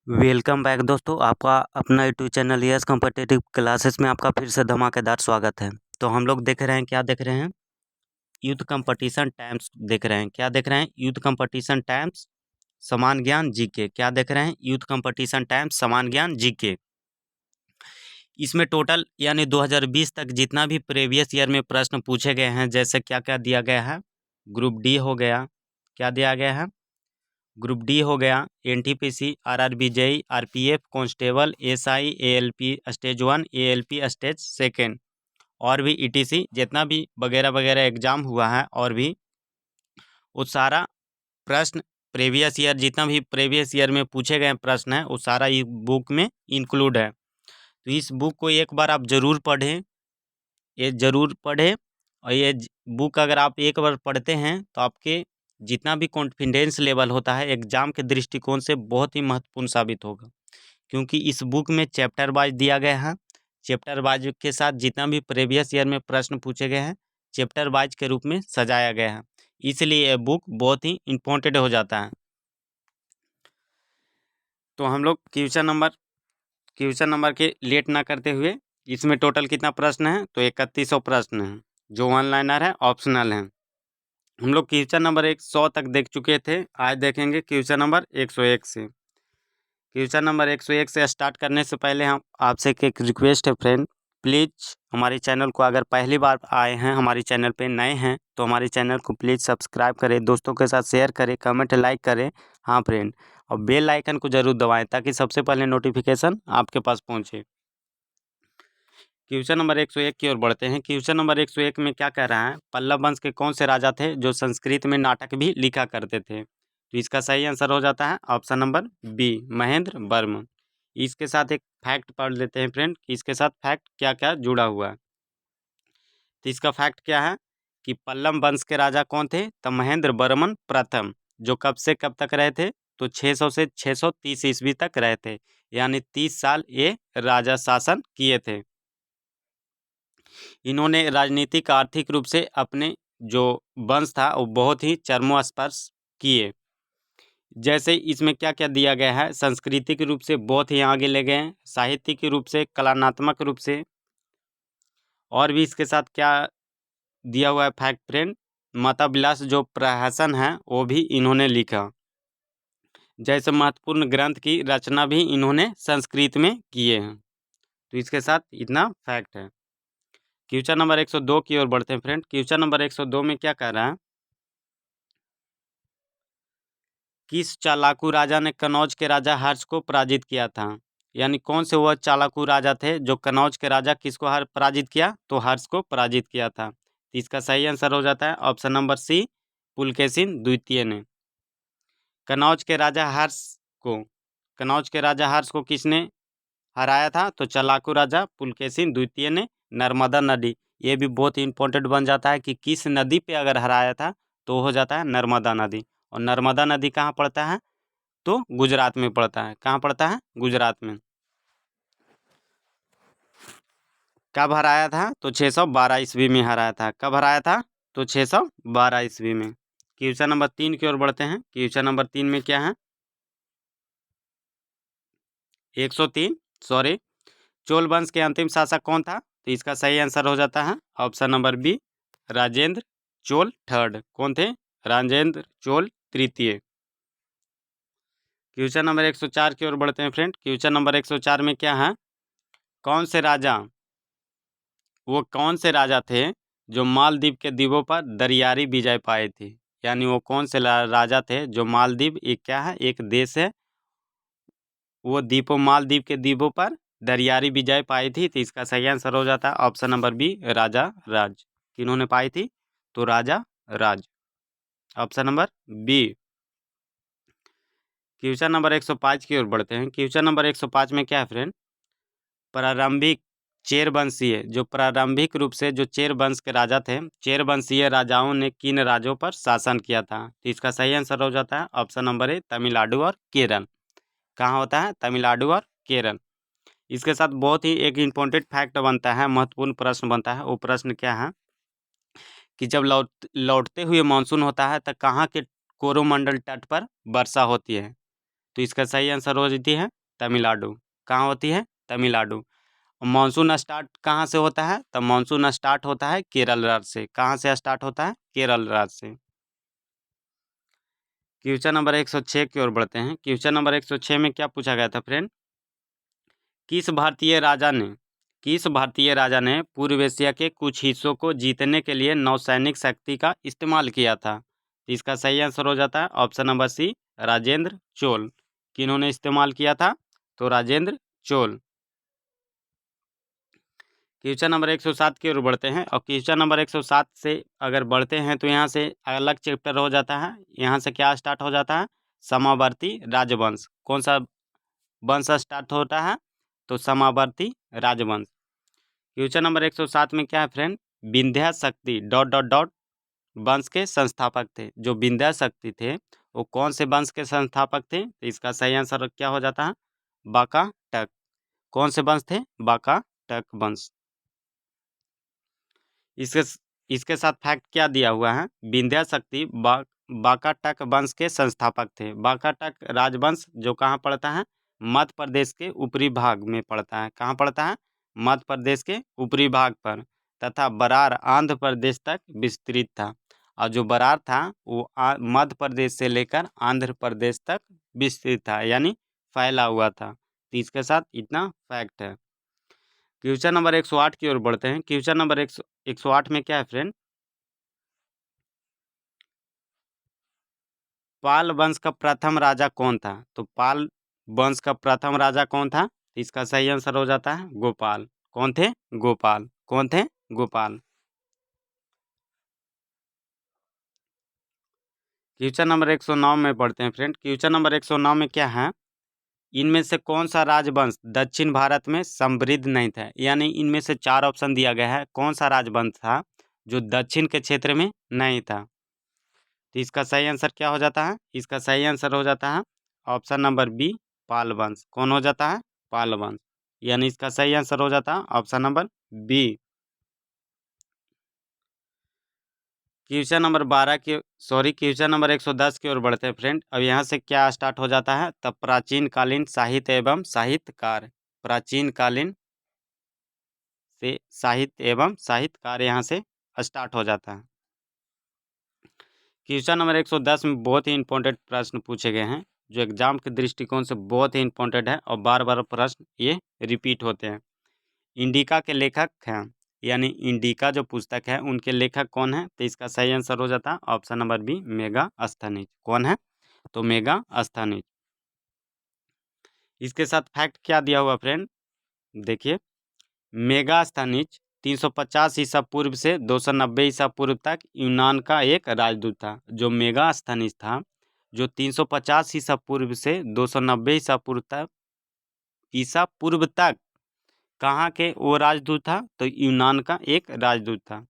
Welcome back दोस्तों, आपका अपना YouTube channel yes competitive classes में आपका फिर से धमाकेदार स्वागत है। तो हम लोग देख रहे हैं, क्या देख रहे हैं? यूथ कंपटीशन टाइम्स देख रहे हैं। क्या देख रहे हैं? यूथ कंपटीशन टाइम्स समान ज्ञान जीके। क्या देख रहे हैं? यूथ कंपटीशन टाइम्स समान ज्ञान जीके। इसमें टोटल यानी 2020 तक जितना भी प्रीवियस ईयर में प्रश्न पूछे गए हैं, जैसे क्या क्या दिया गया है। ग्रुप डी हो गया, क्या दिया गया है? ग्रुप डी हो गया, NTPC, RRB JE, RPF, constable, SI, ALP stage 1, ALP stage 2 और भी ईटीसी जितना भी वगैरह वगैरह एग्जाम हुआ है, और भी वो सारा प्रश्न प्रीवियस ईयर जितना भी प्रीवियस ईयर में पूछे गए प्रश्न हैं वो सारा इस बुक में इंक्लूड है। तो इस बुक को एक बार आप ज़रूर पढ़ें, ये ज़रूर पढ़ें। और ये बुक अगर आप एक बार पढ़ते हैं तो आपके जितना भी कॉन्फिडेंस लेवल होता है एग्ज़ाम के दृष्टिकोण से बहुत ही महत्वपूर्ण साबित होगा, क्योंकि इस बुक में चैप्टर वाइज दिया गया है। चैप्टर वाइज के साथ जितना भी प्रीवियस ईयर में प्रश्न पूछे गए हैं चैप्टर वाइज के रूप में सजाया गया है, इसलिए यह बुक बहुत ही इम्पोर्टेंट हो जाता है। तो हम लोग क्वेश्चन नंबर के लेट ना करते हुए, इसमें टोटल कितना प्रश्न है? तो 3100 प्रश्न है, जो वन लाइनर है, ऑप्शनल है। हम लोग क्वेश्चन नंबर 100 तक देख चुके थे, आज देखेंगे क्वेश्चन नंबर 101 से। क्वेश्चन नंबर 101 से स्टार्ट करने से पहले हम आपसे एक रिक्वेस्ट है फ्रेंड, प्लीज़ हमारे चैनल को अगर पहली बार आए हैं, हमारे चैनल पे नए हैं, तो हमारे चैनल को प्लीज़ सब्सक्राइब करें, दोस्तों के साथ शेयर करें, कमेंट लाइक करें। हाँ फ्रेंड, और बेल आइकन को ज़रूर दबाएं ताकि सबसे पहले नोटिफिकेशन आपके पास पहुँचे। क्वेश्चन नंबर 101 की ओर बढ़ते हैं। क्वेश्चन नंबर 101 में क्या कह रहा है? पल्लव वंश के कौन से राजा थे जो संस्कृत में नाटक भी लिखा करते थे? तो इसका सही आंसर हो जाता है option number B, Mahendra Varman. इसके साथ एक फैक्ट पढ़ लेते हैं फ्रेंड कि इसके साथ फैक्ट क्या क्या जुड़ा हुआ है। तो इसका फैक्ट क्या है कि पल्लव वंश के राजा कौन थे? तो महेंद्र वर्मन प्रथम, जो कब से कब तक रहे थे? तो 600 से 630 ईस्वी तक रहे थे, यानी 30 साल ये राजा शासन किए थे। इन्होंने राजनीतिक आर्थिक रूप से अपने जो वंश था वो बहुत ही चरमोस्पर्श किए। जैसे इसमें क्या क्या दिया गया है, सांस्कृतिक रूप से बहुत ही आगे ले गए हैं, साहित्यिक रूप से, कलात्मक रूप से, और भी इसके साथ क्या दिया हुआ है फैक्ट फ्रेंड, माता विलास जो प्रहसन है वो भी इन्होंने लिखा। जैसे महत्वपूर्ण ग्रंथ की रचना भी इन्होंने संस्कृत में किए हैं। तो इसके साथ इतना फैक्ट है। क्वेश्चन नंबर 102 की ओर बढ़ते हैं फ्रेंड। क्वेश्चन नंबर 102 में क्या कह रहा है? किस चालाकू राजा ने कनौज के राजा हर्ष को पराजित किया था? यानी कौन से वह चालाकू राजा थे जो कनौज के राजा किसको पराजित किया? तो हर्ष को पराजित किया था। तो इसका सही आंसर हो जाता है ऑप्शन नंबर सी, पुलकेशिन द्वितीय ने। कनौज के राजा हर्ष को किसने हराया था? तो चालाकू राजा पुलकेशिन द्वितीय ने नर्मदा नदी। ये भी बहुत इंपॉर्टेंट बन जाता है कि किस नदी पे अगर हराया था तो हो जाता है नर्मदा नदी। और नर्मदा नदी कहाँ पड़ता है? तो गुजरात में पड़ता है। कहाँ पड़ता है? गुजरात में। कब हराया था? तो 612 ईस्वी में हराया था। कब हराया था? तो 612 ईस्वी में। क्वेश्चन नंबर 3 की ओर बढ़ते हैं। क्वेश्चन नंबर 3 में क्या है? 103 सॉरी, चोल वंश के अंतिम शासक कौन था? तो इसका सही आंसर हो जाता है option number B, Rajendra Chola third. कौन थे? राजेंद्र चोल तृतीय। क्वेश्चन नंबर 104 की ओर बढ़ते हैं फ्रेंड। क्वेश्चन नंबर 104 में क्या है? कौन से राजा थे जो मालदीव के द्वीपों पर दरियाई विजय पाए थे? यानी वो कौन से राजा थे जो मालदीव, एक क्या है, एक देश है, वो मालदीव के द्वीपों पर दरियाई विजय पाई थी? तो इसका सही आंसर हो जाता है option number B, Raja Raj. किन्होंने पाई थी? तो Raja Raj, option number B. Question number 105 की ओर बढ़ते हैं। क्वेश्चन नंबर 105 में क्या है फ्रेंड? प्रारंभिक प्रारंभिक रूप से जो चेर वंश के राजा थे, चेर वंशीय राजाओं ने किन राज्यों पर शासन किया था? तो इसका सही आंसर हो जाता है ऑप्शन नंबर ए, तमिलनाडु और केरल। कहाँ होता है? तमिलनाडु और केरल। इसके साथ बहुत ही एक इम्पोर्टेंट फैक्ट बनता है, महत्वपूर्ण प्रश्न बनता है। वो प्रश्न क्या है कि जब लौटते हुए मानसून होता है तो कहाँ के कोरोमंडल तट पर वर्षा होती है? तो इसका सही आंसर हो जाती है तमिलनाडु। कहाँ होती है? तमिलनाडु। मानसून स्टार्ट कहाँ से होता है? तो मानसून स्टार्ट होता है केरल राज्य से। कहाँ से स्टार्ट होता है? केरल राज्य से। क्वेश्चन नंबर 106 की ओर बढ़ते हैं। क्वेश्चन नंबर 106 में क्या पूछा गया था फ्रेंड? किस भारतीय राजा ने पूर्व एशिया के कुछ हिस्सों को जीतने के लिए नौसैनिक शक्ति का इस्तेमाल किया था? तो इसका सही आंसर हो जाता है option number C, Rajendra Chola. किन्होंने इस्तेमाल किया था? तो राजेंद्र चोल। क्वेश्चन नंबर 107 की ओर बढ़ते हैं और क्वेश्चन नंबर 107 से अगर बढ़ते हैं तो यहाँ से अलग चैप्टर हो जाता है। यहाँ से क्या स्टार्ट हो जाता है? समावर्ती राजवंश। कौन सा वंश स्टार्ट होता है? तो समावर्ती राजवंश। क्वेश्चन नंबर 107 में क्या है फ्रेंड? विंध्या शक्ति डॉट डॉट डॉट वंश के संस्थापक थे। जो विंध्या शक्ति थे वो कौन से वंश के संस्थापक थे? तो इसका सही आंसर क्या हो जाता है? बाका टक। कौन से वंश थे? बाका टक वंश। इसके इसके साथ फैक्ट क्या दिया हुआ है? विंध्या शक्ति बाकाटक वंश के संस्थापक थे। बाकाटक राजवंश जो कहाँ पड़ता है? मध्य प्रदेश के ऊपरी भाग में पड़ता है। कहाँ पड़ता है? मध्य प्रदेश के ऊपरी भाग पर। तथा बरार आंध्र प्रदेश तक विस्तृत था। और जो बरार था वो मध्य प्रदेश से लेकर आंध्र प्रदेश तक विस्तृत था, यानी फैला हुआ था। तो इसके साथ इतना फैक्ट है। क्वेश्चन नंबर 108 की ओर बढ़ते हैं। क्वेश्चन नंबर 108 में क्या है फ्रेंड? पाल वंश का प्रथम राजा कौन था? तो पाल वंश का प्रथम राजा कौन था? इसका सही आंसर हो जाता है गोपाल। कौन थे? गोपाल। कौन थे? गोपाल। क्वेश्चन नंबर 109 में पढ़ते हैं फ्रेंड। क्वेश्चन नंबर 109 में क्या है? इनमें से कौन सा राजवंश दक्षिण भारत में समृद्ध नहीं था? यानी इनमें से 4 ऑप्शन दिया गया है। कौन सा राजवंश था जो दक्षिण के क्षेत्र में नहीं था? तो इसका सही आंसर क्या हो जाता है? इसका सही आंसर हो जाता है ऑप्शन नंबर बी, पाल वंश। कौन हो जाता है? पाल वंश। यानी इसका सही आंसर हो जाता है option number B. Question number 12 की क्वेश्चन नंबर 110 की ओर बढ़ते हैं फ्रेंड। अब यहाँ से क्या स्टार्ट हो जाता है? तब प्राचीन कालीन साहित्य एवं साहित्यकार। प्राचीन कालीन से साहित्य एवं साहित्यकार यहाँ से स्टार्ट हो जाता है। क्वेश्चन नंबर 110 में बहुत ही इंपॉर्टेंट प्रश्न पूछे गए हैं जो एग्जाम के दृष्टिकोण से बहुत ही इंपॉर्टेंट है और बार बार प्रश्न ये रिपीट होते हैं। इंडिका के लेखक हैं, यानी इंडिका जो पुस्तक है उनके लेखक कौन है? तो इसका सही आंसर हो जाता है ऑप्शन नंबर बी, मेगास्थनीज। कौन है? तो मेगास्थनीज। इसके साथ फैक्ट क्या दिया हुआ फ्रेंड? देखिए, मेगास्थनीज 350 ईसा पूर्व से 290 ईसा पूर्व तक यूनान का एक राजदूत था। जो मेगास्थनीज था, जो 350 ईसा पूर्व से 290 ईसा पूर्व तक कहाँ के वो राजदूत था? तो यूनान का एक राजदूत था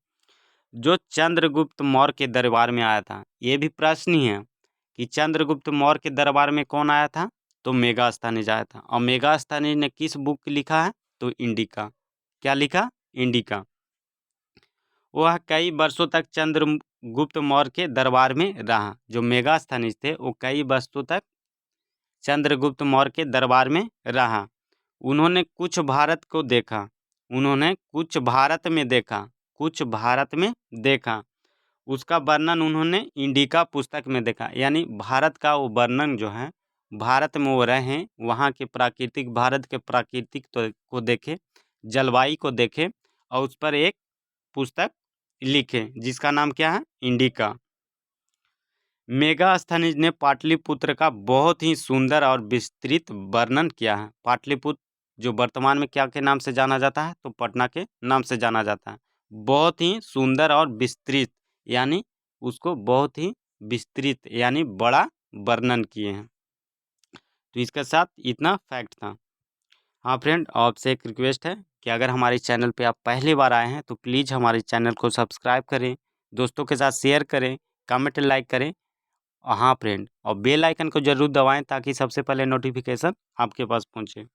जो चंद्रगुप्त मौर्य के दरबार में आया था। ये भी प्रश्न ही है कि चंद्रगुप्त मौर्य के दरबार में कौन आया था? तो मेगास्थनीज आया था। और मेगास्थनीज ने किस बुक लिखा है? तो इंडिका। क्या लिखा? इंडिका। वह कई वर्षों तक चंद्रगुप्त मौर्य के दरबार में रहा। जो मेगास्थनीज थे वो कई वर्षों तक चंद्रगुप्त मौर्य के दरबार में रहा। उन्होंने कुछ भारत को देखा। उन्होंने कुछ भारत में देखा। कुछ भारत में देखा। उसका वर्णन उन्होंने इंडिका पुस्तक में देखा। यानी भारत का वो वर्णन जो है, भारत में वो रहे, वहाँ के प्राकृतिक, भारत के प्राकृतिक को देखे, जलवायु को देखे और उस पर एक पुस्तक लिखे जिसका नाम क्या है? इंडिका। मेगास्थनीज ने पाटलिपुत्र का बहुत ही सुंदर और विस्तृत वर्णन किया है। पाटलिपुत्र जो वर्तमान में क्या के नाम से जाना जाता है? तो पटना के नाम से जाना जाता है। बहुत ही सुंदर और विस्तृत, यानी उसको बहुत ही विस्तृत यानी बड़ा वर्णन किए हैं। तो इसके साथ इतना फैक्ट था। हाँ फ्रेंड, आपसे एक रिक्वेस्ट है कि अगर हमारे चैनल पे आप पहली बार आए हैं तो प्लीज़ हमारे चैनल को सब्सक्राइब करें, दोस्तों के साथ शेयर करें, कमेंट लाइक करें। हाँ फ्रेंड, और बेल आइकन को जरूर दबाएं ताकि सबसे पहले नोटिफिकेशन आपके पास पहुंचे।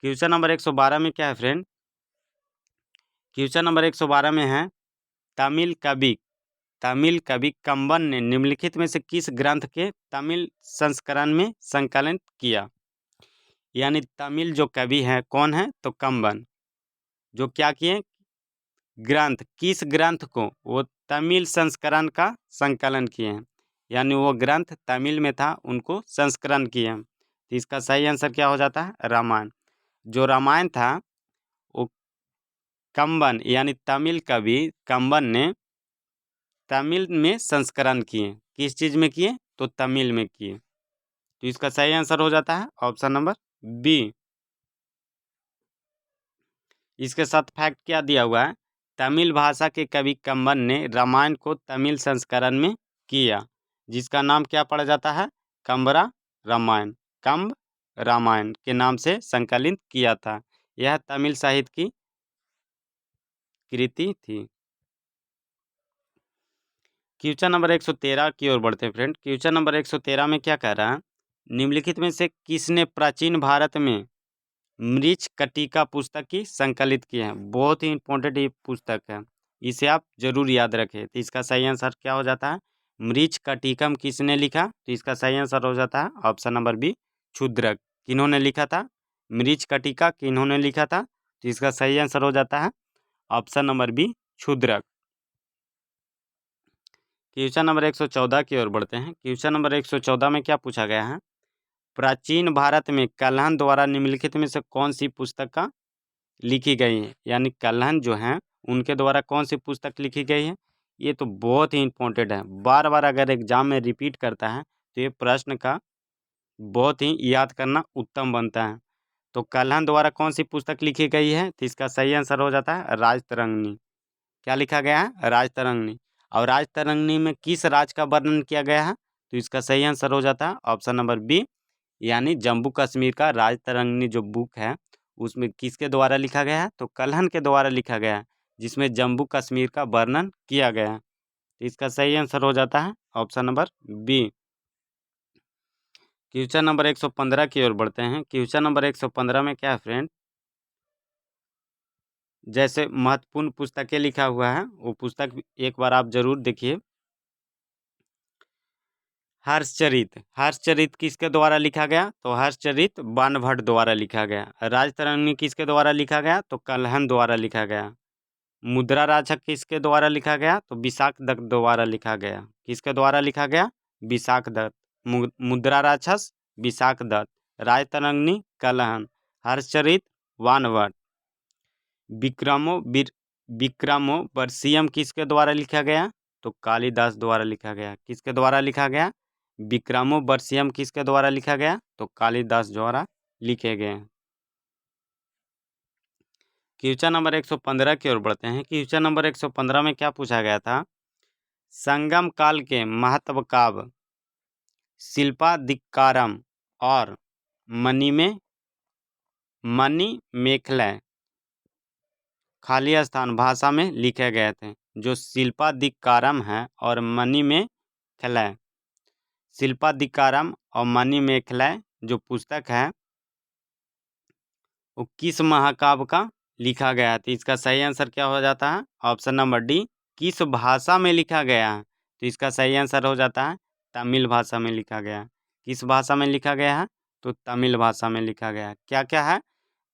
क्वेश्चन नंबर 112 में क्या है फ्रेंड? क्वेश्चन नंबर 112 में है, तमिल कवि कंबन ने निम्नलिखित में से किस ग्रंथ के तमिल संस्करण में संकलन किया? यानी तमिल जो कवि हैं कौन है, तो कंबन, जो क्या किए, ग्रंथ, किस ग्रंथ को, वो तमिल संस्करण का संकलन किए हैं, यानी वो ग्रंथ तमिल में था उनको संस्करण किए हैं। तो इसका सही आंसर क्या हो जाता है, रामायण। जो रामायण था वो कंबन यानी तमिल कवि कंबन ने तमिल में संस्करण किए। किस चीज़ में किए, तो तमिल में किए। तो इसका सही आंसर हो जाता है ऑप्शन नंबर बी। इसके साथ फैक्ट क्या दिया हुआ है, तमिल भाषा के कवि कंबन ने रामायण को तमिल संस्करण में किया, जिसका नाम क्या पड़ जाता है, कंबरा रामायण, कंब रामायण के नाम से संकलित किया था। यह तमिल साहित्य की कृति थी। क्वेश्चन नंबर 113 की ओर बढ़ते हैं फ्रेंड। क्वेश्चन नंबर 113 में क्या कह रहा है, निम्नलिखित में से किसने प्राचीन भारत में मृच्छ कटिका पुस्तक की संकलित की है। बहुत ही इंपॉर्टेंट ये पुस्तक है, इसे आप जरूर याद रखें। तो इसका सही आंसर क्या हो जाता है, मृच्छ कटिकम किसने लिखा, तो इसका सही आंसर हो जाता है ऑप्शन नंबर बी, क्षुद्रक। किन्होंने लिखा था, मृच्छ कटिका किन्होंने लिखा था, तो इसका सही आंसर हो जाता है option number B, Shudraka. Question number 114 की ओर बढ़ते हैं। क्वेश्चन नंबर 114 में क्या पूछा गया है, प्राचीन भारत में कल्हण द्वारा निम्नलिखित में से कौन सी पुस्तक का लिखी गई है, यानी कल्हण जो हैं उनके द्वारा कौन सी पुस्तक लिखी गई है। ये तो बहुत ही इंपॉर्टेंट है, बार बार अगर एग्जाम में रिपीट करता है तो ये प्रश्न का बहुत ही याद करना उत्तम बनता है। तो कल्हण द्वारा कौन सी पुस्तक लिखी गई है, तो इसका सही आंसर हो जाता है राजतरंगिणी। क्या लिखा गया है, राजतरंगिणी। और राजतरंगिणी में किस राज का वर्णन किया गया है, तो इसका सही आंसर हो जाता है ऑप्शन नंबर बी, यानी जम्मू कश्मीर का राजतरंगिणी जो बुक है उसमें किसके द्वारा लिखा गया है, तो कल्हण के द्वारा लिखा गया है, जिसमें जम्मू कश्मीर का वर्णन किया गया है। तो इसका सही आंसर हो जाता है option number B. Question number 115 की ओर बढ़ते हैं। क्वेश्चन नंबर 115 में क्या है फ्रेंड, जैसे महत्वपूर्ण पुस्तकें लिखा हुआ है वो पुस्तक एक बार आप जरूर देखिए। हर्षचरित, हर्षचरित किसके द्वारा लिखा गया, तो हर्षचरित बाणभट्ट द्वारा लिखा गया। राजतरंगिणी किसके द्वारा लिखा गया, तो कल्हण द्वारा लिखा गया। मुद्रा राक्षस किसके द्वारा लिखा गया, तो विशाख दत्त द्वारा लिखा गया। किसके द्वारा लिखा गया, विशाख दत्त। मुद्रा राक्षस विशाख दत्त, राजतरंगिणी कल्हण, हर्षचरित बाणभट्ट। विक्रमो बरसियम किसके द्वारा लिखा गया, तो कालिदास द्वारा लिखा गया। किसके द्वारा लिखा गया, विक्रमो बरसियम किसके द्वारा लिखा गया, तो कालिदास द्वारा लिखे गए। क्वेश्चन नंबर 115 की ओर बढ़ते हैं। क्वेश्चन नंबर 115 में क्या पूछा गया था, संगम काल के महत्व काव्य शिल्पादिकारम और मणिमेखलय खाली स्थान भाषा में लिखे गए थे। जो शिल्पादिकारम है और मणिमेखलय, शिल्पादिकारम और मणिमेखलय जो पुस्तक है वो किस महाकाव्य का लिखा गया है। तो इसका सही आंसर क्या हो जाता है, ऑप्शन नंबर डी, किस भाषा में लिखा गया है। तो इसका सही आंसर हो जाता है तमिल भाषा में लिखा गया है। किस भाषा में लिखा गया है, तो तमिल भाषा में लिखा गया है। क्या क्या है,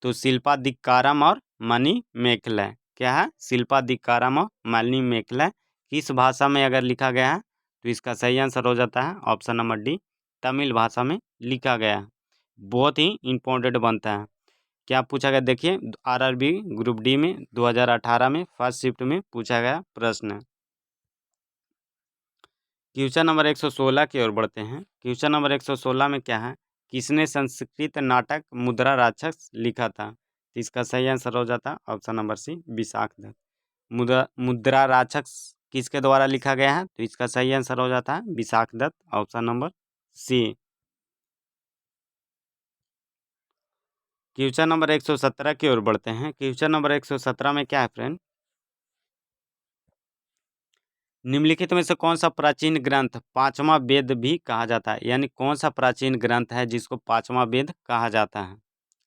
तो शिल्पादिकारम और मणिमेखलय। क्या है, शिल्पादिकारम और मणिमेखलय किस भाषा में अगर लिखा गया है, तो इसका सही आंसर हो जाता है ऑप्शन नंबर डी, तमिल भाषा में लिखा गया है। बहुत ही इंपॉर्टेंट बनता है। क्या पूछा गया देखिए, आरआरबी ग्रुप डी में 2018 में फर्स्ट शिफ्ट में पूछा गया प्रश्न। क्वेश्चन नंबर 116 की ओर बढ़ते हैं। क्वेश्चन नंबर 116 में क्या है, किसने संस्कृत नाटक मुद्रा राक्षस लिखा था। तो इसका सही आंसर हो जाता option number C, Vishakh Datt. Mudra Rakshas किसके द्वारा लिखा गया है, तो इसका सही आंसर हो जाता है Vishakh Datt, option number C. Question number 117 की ओर बढ़ते हैं। क्वेश्चन नंबर 117 में क्या है फ्रेंड, निम्नलिखित में से कौन सा प्राचीन ग्रंथ पांचवा वेद भी कहा जाता है, यानी कौन सा प्राचीन ग्रंथ है जिसको पांचवा वेद कहा जाता है।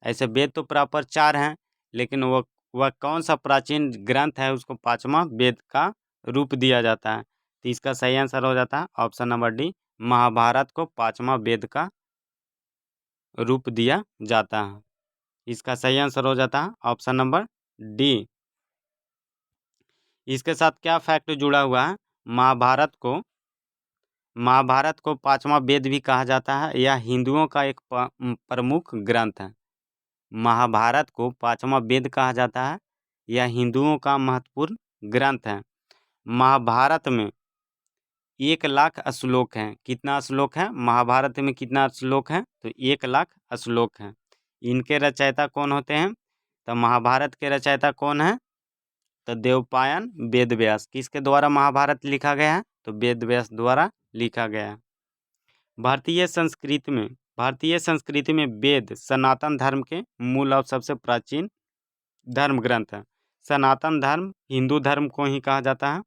ऐसे वेद तो प्रॉपर 4 हैं, लेकिन वह कौन सा प्राचीन ग्रंथ है उसको पांचवा वेद का रूप दिया जाता है। तो इसका सही आंसर हो जाता है ऑप्शन नंबर डी, महाभारत को पांचवा वेद का रूप दिया जाता है। इसका सही आंसर हो जाता है ऑप्शन नंबर डी। इसके साथ क्या फैक्ट जुड़ा हुआ है? महाभारत को पांचवा वेद भी कहा जाता है। यह हिंदुओं का एक प्रमुख ग्रंथ है। महाभारत को पांचवा वेद कहा जाता है। यह हिंदुओं का महत्वपूर्ण ग्रंथ है। महाभारत में 1,00,000 श्लोक हैं। कितना श्लोक है महाभारत में? कितना श्लोक है? तो 1,00,000 श्लोक हैं। इनके रचयिता कौन होते हैं? तो महाभारत के रचयिता कौन है? तो देवपायन वेदव्यास। किसके द्वारा महाभारत लिखा गया है? तो वेदव्यास द्वारा लिखा गया है। भारतीय संस्कृति में वेद सनातन धर्म के मूल और सबसे प्राचीन धर्म ग्रंथ है। सनातन धर्म हिंदू धर्म को ही कहा जाता है।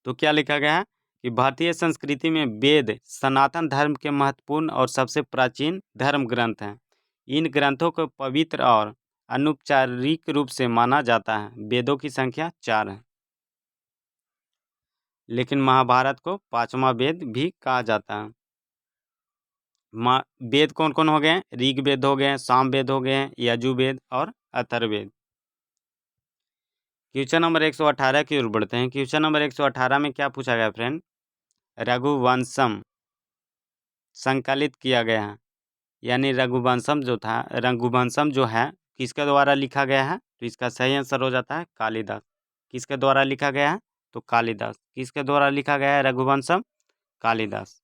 तो क्या लिखा गया है कि भारतीय संस्कृति में वेद सनातन धर्म के महत्वपूर्ण और सबसे प्राचीन धर्म ग्रंथ हैं। इन ग्रंथों को पवित्र और अनौपचारिक रूप से माना जाता है। वेदों की संख्या 4 है, लेकिन महाभारत को पांचवा वेद भी कहा जाता है। वेद कौन कौन हो गए? ऋग्वेद हो गए, सामवेद हो गए, यजुर्वेद और अथर्ववेद। क्वेश्चन नंबर 118 की ओर बढ़ते हैं। क्वेश्चन नंबर 118 में क्या पूछा गया फ्रेंड? रघुवंशम संकलित किया गया है, यानी रघुवंशम जो है किसके द्वारा लिखा गया है? तो इसका सही आंसर हो जाता है कालिदास। किसके द्वारा लिखा गया है? तो कालिदास। किसके द्वारा लिखा गया है रघुवंशम? कालिदास।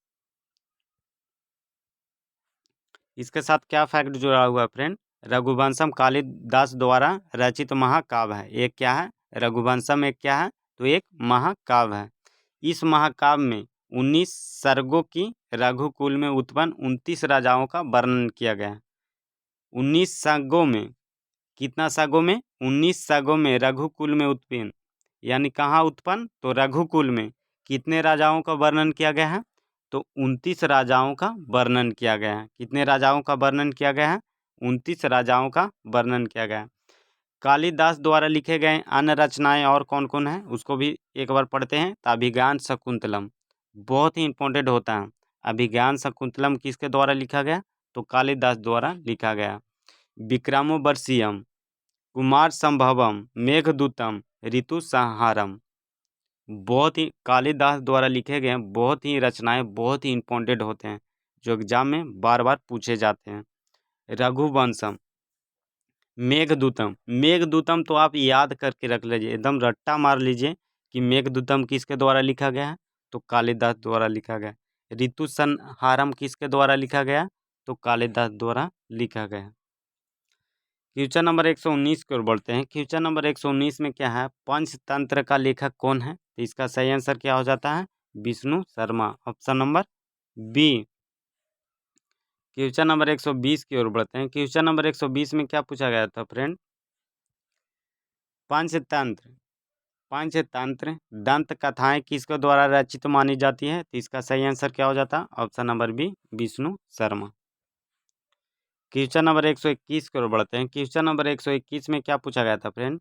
इसके साथ क्या फैक्ट जुड़ा हुआ फ्रेंड? रघुवंशम कालिदास द्वारा रचित महाकाव्य है। एक क्या है? रघुवंशम एक क्या है? तो एक महाकाव्य है। इस महाकाव्य में 19 सर्गों की रघुकुल में उत्पन्न 29 राजाओं का वर्णन किया गया है। 19 सर्गों में, कितना सर्गों में? 19 सर्गों में रघुकुल में उत्पन्न, यानी कहाँ उत्पन्न? तो रघुकुल में। कितने राजाओं का वर्णन किया गया है? तो 29 राजाओं का वर्णन किया गया है। कितने राजाओं का वर्णन किया गया है? 29 राजाओं का वर्णन किया गया है। कालिदास द्वारा लिखे गए अन्य रचनाएं और कौन कौन है उसको भी एक बार पढ़ते हैं। तो अभिज्ञान शकुंतलम बहुत ही इंपॉर्टेंट होता है। अभिज्ञान शकुंतलम किसके द्वारा लिखा गया? तो कालिदास द्वारा लिखा गया। विक्रमोर्वशीयम, कुमार संभवम, मेघदूतम, ऋतु संहारम, बहुत ही कालिदास द्वारा लिखे गए बहुत ही रचनाएं बहुत ही इंपॉर्टेंट होते हैं, जो एग्जाम में बार बार पूछे जाते हैं। रघुवंशम, मेघदूतम तो आप याद करके रख लीजिए, एकदम रट्टा मार लीजिए कि मेघदूतम किसके द्वारा लिखा गया है? तो कालिदास द्वारा लिखा गया। ऋतु संहारम किसके द्वारा लिखा गया? तो कालिदास द्वारा लिखा गया। क्वेश्चन नंबर 119 की ओर बढ़ते हैं। क्वेश्चन नंबर 119 में क्या है? पंचतंत्र का लेखक कौन है? तो इसका सही आंसर क्या हो जाता है? Vishnu Sharma, option number B. Question number 120 की ओर बढ़ते हैं। क्वेश्चन नंबर 120 में क्या पूछा गया था फ्रेंड? पंचतंत्र दंत कथाएं किसके द्वारा रचित मानी जाती है? तो इसका सही आंसर क्या हो जाता? Option number B, Vishnu Sharma. Question number 121 की ओर बढ़ते हैं। क्वेश्चन नंबर 121 में क्या पूछा गया था फ्रेंड?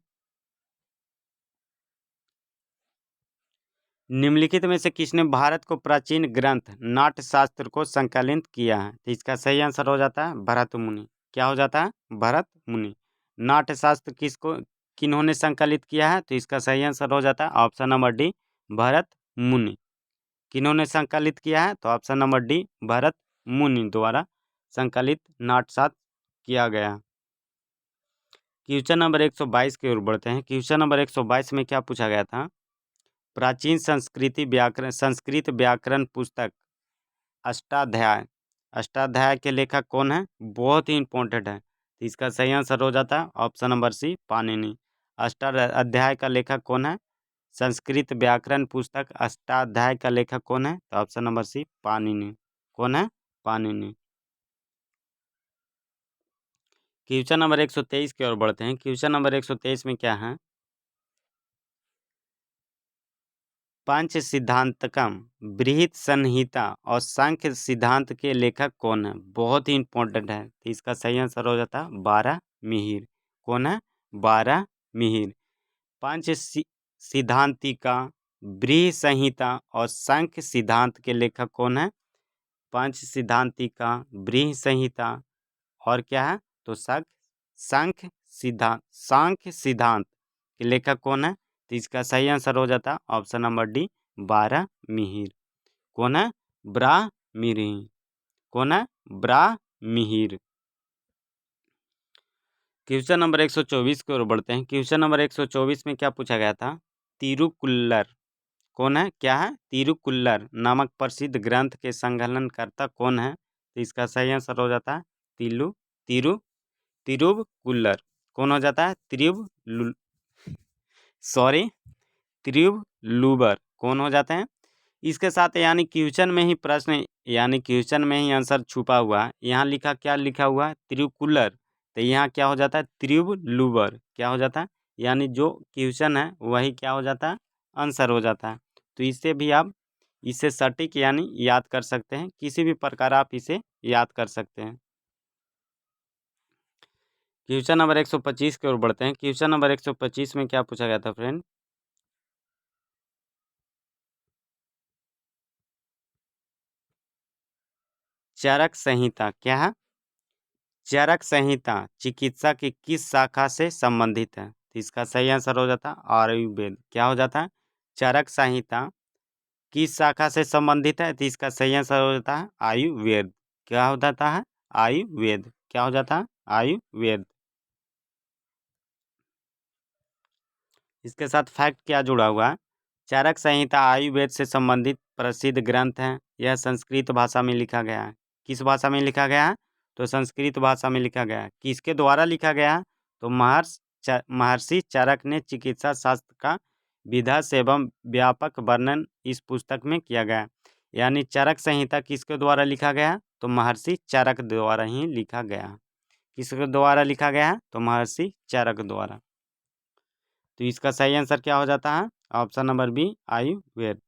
निम्नलिखित में से किसने भारत को प्राचीन ग्रंथ नाट्यशास्त्र को संकलित किया है? तो इसका सही आंसर हो जाता है भरत मुनि। क्या हो जाता है? भरत मुनि। नाट्यशास्त्र किसको किन्होंने संकलित किया है? तो इसका सही आंसर हो जाता है ऑप्शन नंबर डी, भरत मुनि। किन्होंने संकलित किया है? तो ऑप्शन नंबर डी, भरत मुनि द्वारा संकलित नाट्यशास्त्र किया गया। क्वेश्चन नंबर 122 की ओर बढ़ते हैं। क्वेश्चन नंबर 122 में क्या पूछा गया था? प्राचीन संस्कृत व्याकरण पुस्तक अष्टाध्याय के लेखक कौन है? बहुत ही इंपॉर्टेंट है। तो इसका सही आंसर हो जाता है ऑप्शन नंबर सी, पाणिनि। अष्टाध्याय का लेखक कौन है? संस्कृत व्याकरण पुस्तक अष्टाध्याय का लेखक कौन है? तो ऑप्शन नंबर सी, पाणिनि। कौन है? पाणिनि। क्वेश्चन नंबर 123 की ओर बढ़ते हैं। क्वेश्चन नंबर 123 में क्या है? पंच सिद्धांतकम, बृहत संहिता और सांख्य सिद्धांत के लेखक कौन है? बहुत ही इंपॉर्टेंट है। तो इसका सही आंसर हो जाता है बारहमिहिर। कौन है? बारहमिहिर। पंच सिद्धांतिका, बृहत संहिता और सांख्य सिद्धांत के लेखक कौन है? पंच सिद्धांतिका, बृहत् संहिता और क्या है तो सांख्य सिद्धांत के लेखक कौन है? तो इसका सही आंसर हो जाता है ऑप्शन नंबर डी, बारहमिहिर। कौन है? ब्राह्मीहिर। कौन है? ब्राह्मीहिर। क्वेश्चन नंबर 124 की ओर बढ़ते हैं। क्वेश्चन नंबर 124 में क्या पूछा गया था? तिरुकुल्लर कौन है? क्या है? तिरुकुल्लर नामक प्रसिद्ध ग्रंथ के संकलनकर्ता कौन है? तो इसका सही आंसर हो जाता है तिरु तिरु तिरुवकुल्लर। कौन हो जाता है? तिरुवल्लुवर। कौन हो जाते हैं? इसके साथ यानी क्वेश्चन में ही प्रश्न, यानी क्वेश्चन में ही आंसर छुपा हुआ है। यहाँ लिखा क्या लिखा हुआ है? तिरुकुल्लर, तो यहाँ क्या हो जाता है? तिरुवल्लुवर। क्या हो जाता है? यानी जो क्वेश्चन है वही क्या हो जाता है? आंसर हो जाता है। तो इससे भी आप इसे सटीक यानी याद कर सकते हैं, किसी भी प्रकार आप इसे याद कर सकते हैं। क्वेश्चन नंबर 125 की ओर बढ़ते हैं। क्वेश्चन नंबर 125 में क्या पूछा गया था फ्रेंड? चरक संहिता क्या है? चरक संहिता चिकित्सा की किस शाखा से संबंधित है? तो इसका सही आंसर हो जाता है आयुर्वेद। क्या हो जाता है? चरक संहिता किस शाखा से संबंधित है? तो इसका सही आंसर हो जाता है आयुर्वेद। क्या हो जाता है? आयुर्वेद। क्या हो जाता है? आयुर्वेद। इसके साथ फैक्ट क्या जुड़ा हुआ है? चरक संहिता आयुर्वेद से संबंधित प्रसिद्ध ग्रंथ है। यह संस्कृत भाषा में लिखा गया है। किस भाषा में लिखा गया है? तो संस्कृत भाषा में लिखा गया है। किसके द्वारा लिखा गया है? तो महर्षि चरक ने चिकित्सा शास्त्र का विधा से एवं व्यापक वर्णन इस पुस्तक में किया गया है। यानी चरक संहिता किसके द्वारा लिखा गया है? तो महर्षि चरक द्वारा ही लिखा गया है। किसके द्वारा लिखा गया है? तो महर्षि चरक द्वारा। तो इसका सही आंसर क्या हो जाता है? Option number B, Ayurveda.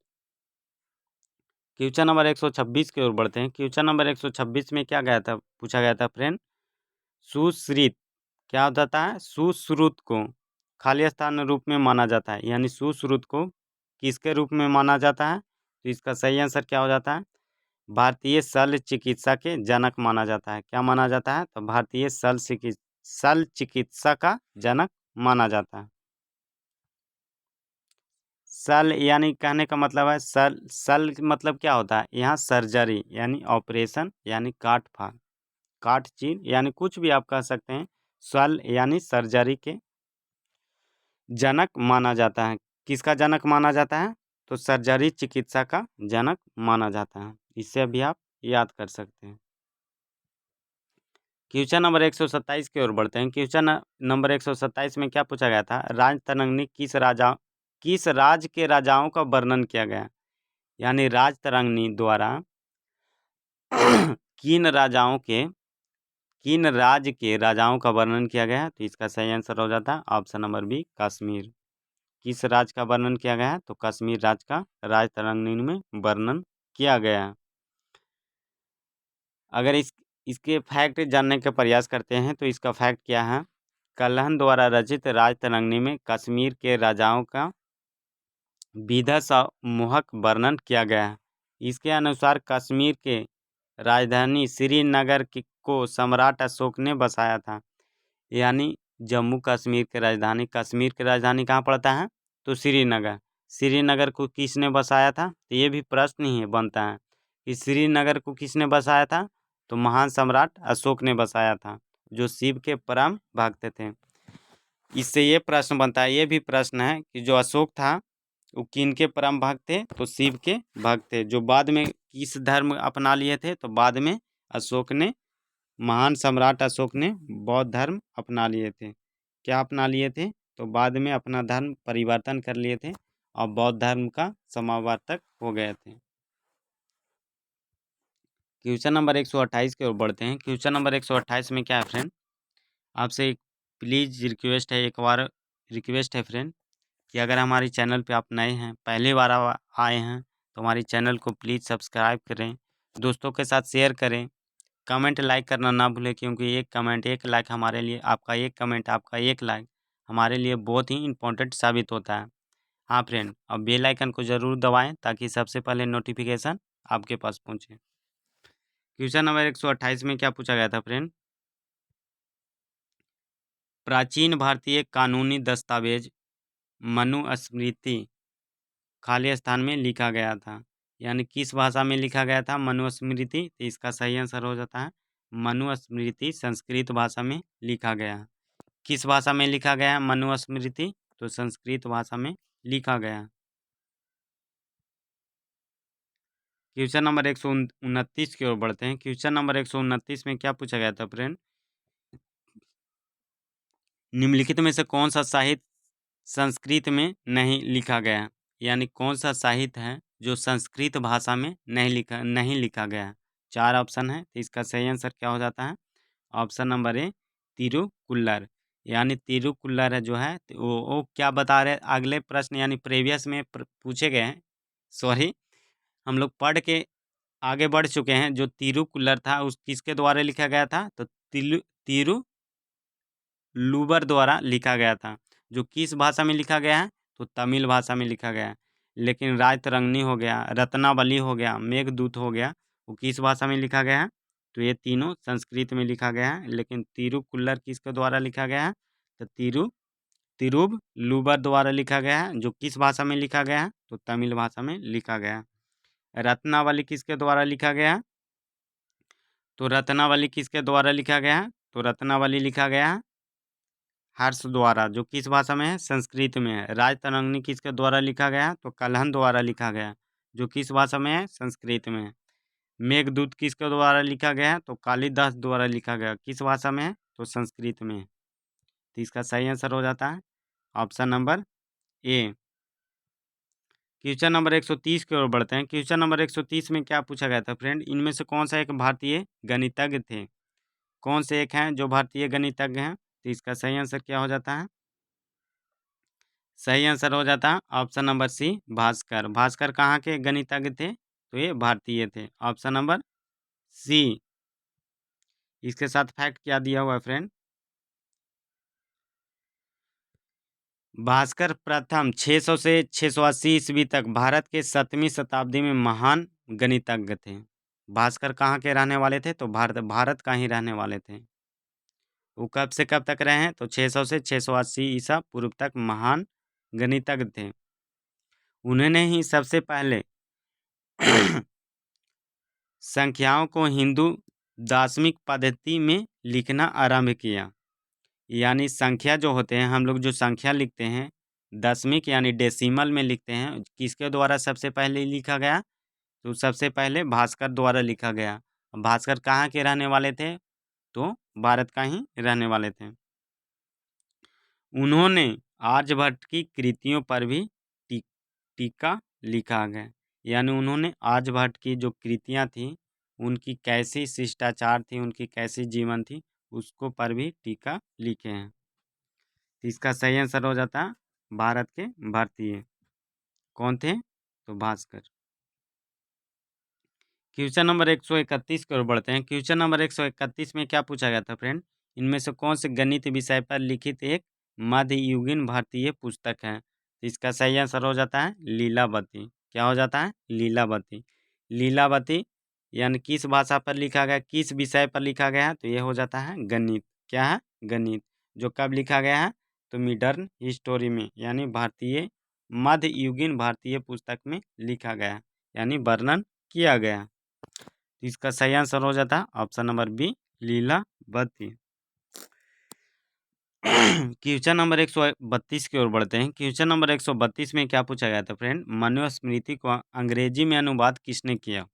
Question number 126 की ओर बढ़ते हैं। क्वेश्चन नंबर 126 में क्या गया था पूछा गया था फ्रेंड? सुश्रित क्या हो जाता है? सुश्रुत को खाली स्थान रूप में माना जाता है। यानी सुश्रुत को किसके रूप में माना जाता है? तो इसका सही आंसर क्या हो जाता है? भारतीय शल्य चिकित्सा के जनक माना जाता है। क्या माना जाता है? तो भारतीय शल्य चिकित्सा का जनक माना जाता है। सल यानी कहने का मतलब है सल मतलब क्या होता है? यहाँ सर्जरी यानी ऑपरेशन यानी काट चीर यानी कुछ भी आप कह सकते हैं। सल यानी सर्जरी के जनक माना जाता है। किसका जनक माना जाता है? तो सर्जरी चिकित्सा का जनक माना जाता है। इससे भी आप याद कर सकते हैं। क्वेश्चन नंबर 127 की ओर बढ़ते हैं। क्वेश्चन नंबर 127 में क्या पूछा गया था? राजतरंगिणी किस राज के राजाओं का वर्णन किया गया? यानी राजतरंगिणी द्वारा किन राज के राजाओं का वर्णन किया गया? तो इसका सही आंसर हो जाता है ऑप्शन नंबर बी, कश्मीर। किस राज का वर्णन किया गया है? तो कश्मीर राज का राजतरंगिणी में वर्णन किया गया है। अगर इसके फैक्ट जानने का प्रयास करते हैं तो इसका फैक्ट क्या है? कल्हण द्वारा रचित राजतरंगिणी में कश्मीर के राजाओं का विधा सम्मोहक वर्णन किया गया है। इसके अनुसार कश्मीर के राजधानी श्रीनगर को सम्राट अशोक ने बसाया था। यानी जम्मू कश्मीर की राजधानी कहाँ पड़ता है? तो श्रीनगर। श्रीनगर को किसने बसाया था? तो ये भी प्रश्न ही बनता है कि श्रीनगर को किसने बसाया था? तो महान सम्राट अशोक ने बसाया था, जो शिव के परम भक्त थे। इससे ये प्रश्न बनता है, ये भी प्रश्न है कि जो अशोक था वो किन के परम भक्त थे? तो शिव के भक्त थे, जो बाद में किस धर्म अपना लिए थे? तो बाद में अशोक ने, महान सम्राट अशोक ने बौद्ध धर्म अपना लिए थे। क्या अपना लिए थे? तो बाद में अपना धर्म परिवर्तन कर लिए थे और बौद्ध धर्म का समावर्तक हो गए थे। क्वेश्चन नंबर 128 की ओर बढ़ते हैं। क्वेश्चन नंबर 128 में क्या है फ्रेंड? आपसे एक प्लीज़ रिक्वेस्ट है, एक बार रिक्वेस्ट है फ्रेंड, कि अगर हमारे चैनल पे आप नए हैं, पहली बार आए हैं, तो हमारी चैनल को प्लीज़ सब्सक्राइब करें, दोस्तों के साथ शेयर करें, कमेंट लाइक करना ना भूलें, क्योंकि एक कमेंट एक लाइक हमारे लिए, आपका एक कमेंट आपका एक लाइक हमारे लिए बहुत ही इम्पोर्टेंट साबित होता है। हाँ फ्रेंड, अब बेल आइकन को ज़रूर दबाएं ताकि सबसे पहले नोटिफिकेशन आपके पास पहुँचे। क्वेश्चन नंबर 128 में क्या पूछा गया था फ्रेंड? प्राचीन भारतीय कानूनी दस्तावेज मनुस्मृति खाली स्थान में लिखा गया था, यानी किस भाषा में लिखा गया था मनुस्मृति? तो इसका सही आंसर हो जाता है मनुस्मृति संस्कृत भाषा में लिखा गया। किस भाषा में लिखा गया है मनुस्मृति? तो संस्कृत भाषा में लिखा गया। क्वेश्चन नंबर 129 की ओर बढ़ते हैं। क्वेश्चन नंबर 129 में क्या पूछा गया था फ्रेंड? निम्नलिखित में से कौन सा साहित्य संस्कृत में नहीं लिखा गया? यानी कौन सा साहित्य है जो संस्कृत भाषा में नहीं लिखा गया? 4 ऑप्शन है, तो इसका सही आंसर क्या हो जाता है? Option number A Tirukkural. यानी तिरुकुल्लर है जो है वो क्या बता रहे अगले प्रश्न यानी प्रीवियस में पूछे गए हैं, सॉरी हम लोग पढ़ के आगे बढ़ चुके हैं। जो तिरुकुल्लर था उस किसके द्वारा लिखा गया था? तो तिरुलुबर द्वारा लिखा गया था। जो किस भाषा में लिखा गया है? तो तमिल भाषा में लिखा गया है। लेकिन राजतरंगिणी हो गया, रत्नावली हो गया, मेघदूत हो गया, वो किस भाषा में लिखा गया है? तो ये तीनों संस्कृत में लिखा गया है। लेकिन तिरुकुल्लर किसके द्वारा लिखा गया है? तो तिरुवल्लुवर द्वारा लिखा गया है। जो किस भाषा में लिखा गया है? तो तमिल भाषा में लिखा गया है। रत्नावली किसके द्वारा लिखा गया है? तो रत्नावली किसके द्वारा लिखा गया है? तो रत्नावली लिखा गया है हर्ष द्वारा, जो किस भाषा में है? संस्कृत में है। राजतरंगिणी किसके द्वारा लिखा गया है? तो कल्हण द्वारा लिखा गया है, जो किस भाषा में है? संस्कृत में है। मेघदूत किसके द्वारा लिखा गया है? तो कालिदास द्वारा लिखा गया, किस भाषा में है? तो संस्कृत में है। तो इसका सही आंसर हो जाता है ऑप्शन नंबर ए। क्वेश्चन नंबर 130 की ओर बढ़ते हैं। क्वेश्चन नंबर 130 में क्या पूछा गया था फ्रेंड? इनमें से कौन सा एक भारतीय गणितज्ञ थे? कौन से एक हैं जो भारतीय गणितज्ञ हैं? तो इसका सही आंसर क्या हो जाता है? सही आंसर हो जाता है option number C Bhaskar. Bhaskar कहाँ के गणितज्ञ थे? तो ये भारतीय थे। Option number C. इसके साथ फैक्ट क्या दिया हुआ है फ्रेंड? भास्कर प्रथम 600 से 680 ईस्वी तक भारत के 7वीं शताब्दी में महान गणितज्ञ थे। भास्कर कहाँ के रहने वाले थे? तो भारत का ही रहने वाले थे। वो कब से कब तक रहे हैं? तो 600 से 680 ईसा पूर्व तक महान गणितज्ञ थे। उन्होंने ही सबसे पहले संख्याओं को हिंदू दार्शनिक पद्धति में लिखना आरंभ किया। यानी संख्या जो होते हैं, हम लोग जो संख्या लिखते हैं दशमिक यानी डेसिमल में लिखते हैं, किसके द्वारा सबसे पहले लिखा गया? तो सबसे पहले भास्कर द्वारा लिखा गया। भास्कर कहाँ के रहने वाले थे? तो भारत का ही रहने वाले थे। उन्होंने आर्यभट्ट की कृतियों पर भी टीका लिखा गया। यानी उन्होंने आर्यभट्ट की जो कृतियाँ थी उनकी कैसी शिष्टाचार थी, उनकी कैसी जीवन थी, उसको पर भी टीका लिखे हैं। तो इसका सही आंसर हो जाता भारत के भारतीय कौन थे? तो भास्कर। क्वेश्चन नंबर 131 की ओर बढ़ते हैं। क्वेश्चन नंबर 131 में क्या पूछा गया था फ्रेंड? इनमें से कौन से गणित विषय पर लिखित एक मध्ययुगीन भारतीय पुस्तक है? तो इसका सही आंसर हो जाता है लीलावती। क्या हो जाता है? लीलावती। लीलावती यानी किस भाषा पर लिखा गया, किस विषय पर लिखा गया है? तो ये हो जाता है गणित। क्या है? गणित। जो कब लिखा गया है? तो मिडर्न हिस्टोरी में, यानी भारतीय मध्ययुगीन भारतीय पुस्तक में लिखा गया, यानी वर्णन किया गया। तो इसका सही आंसर हो जाता है option number B Lilavati. Question number 132 की ओर बढ़ते हैं। क्वेश्चन नंबर 132 में क्या पूछा गया था फ्रेंड? मनुस्मृति को अंग्रेजी में अनुवाद किसने किया?